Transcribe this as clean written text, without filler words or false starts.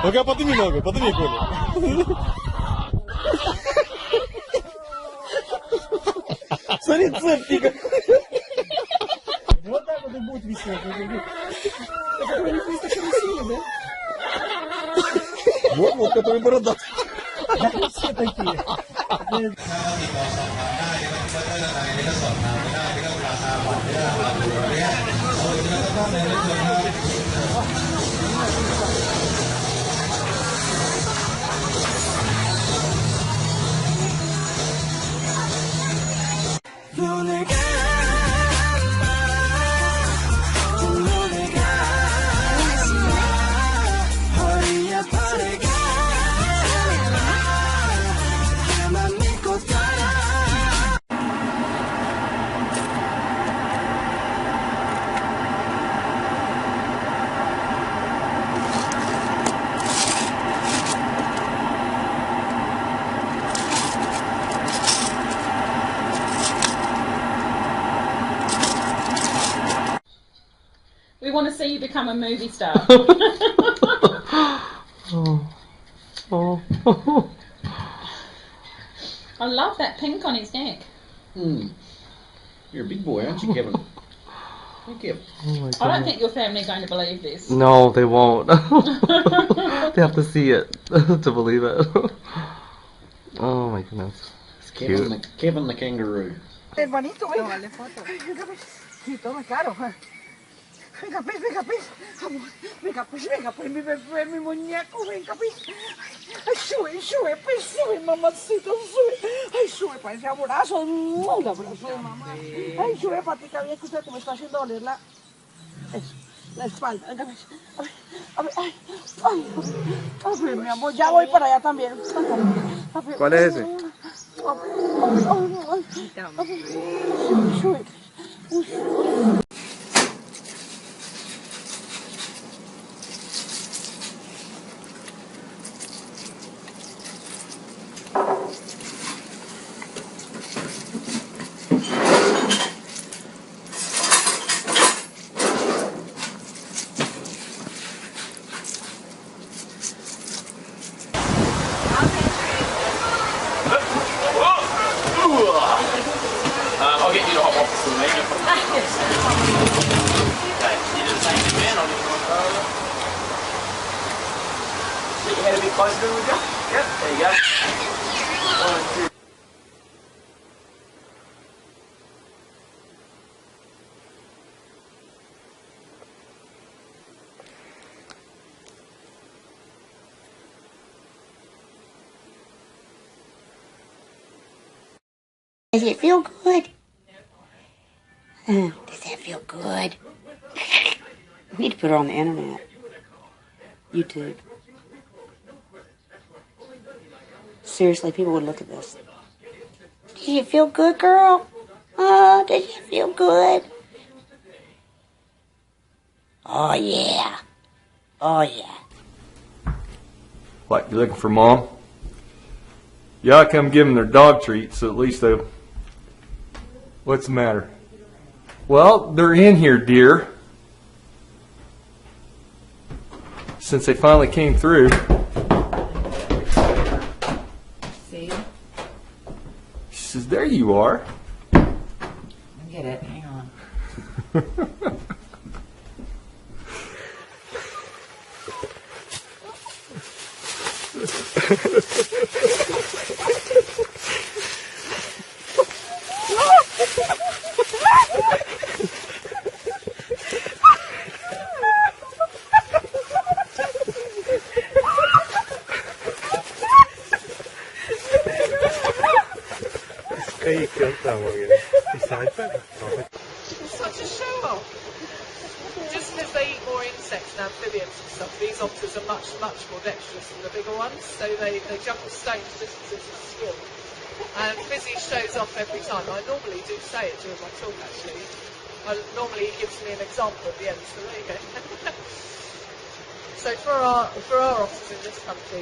Ну-ка, подними ногу, подними, Коля. Смотри, цепь. Вот так вот и будет висеть. Это не приступили силы, да? Вот, который бородатый. Все такие. We want to see you become a movie star. I love that pink on his neck. You're a big boy, aren't you, Kevin? Thank you. Oh, I don't think your family are going to believe this. No, they won't. They have to see it to believe it. Oh my goodness. It's cute. Kevin the kangaroo. Hermanito, venga. Sí, toma, claro. Venga, pues, venga, pues. Venga, pues, venga, pues, mi bebé, mi muñeco, venga, pues. Ay, sube, pues, sube, mamacito, sube. Ay, sube, parece abrazo, un abrazo de mamá. Ay, sube, patica, bien que usted me está haciendo doler la espalda. Venga, pues. A ver, ay, a ver, mi amor, ya voy para allá también. ¿Cuál es ese? Sube. I'll get you to hop off the mate. Okay, you do the same again. I'll get you on over. Get your head a bit closer to it, would you? Yep, there you go. 1, 2. Does it feel good? Does that feel good? We need to put it on the internet. YouTube. Seriously, people would look at this. Did you feel good, girl? Oh, did you feel good? Oh, yeah. Oh, yeah. What, you looking for Mom? Yeah, I come give them their dog treats, so at least they'll... What's the matter? Well, they're in here, dear. Since they finally came through. See? She says, there you are. I get it. Hang on. It's such a show off. Just because they eat more insects and amphibians and stuff, these otters are much, much more dexterous than the bigger ones. So they jump a stone's distance with skill. And Fizzy shows off every time. I normally do say it during my talk, actually. Normally he gives me an example at the end, so there you go. So for our otters in this country,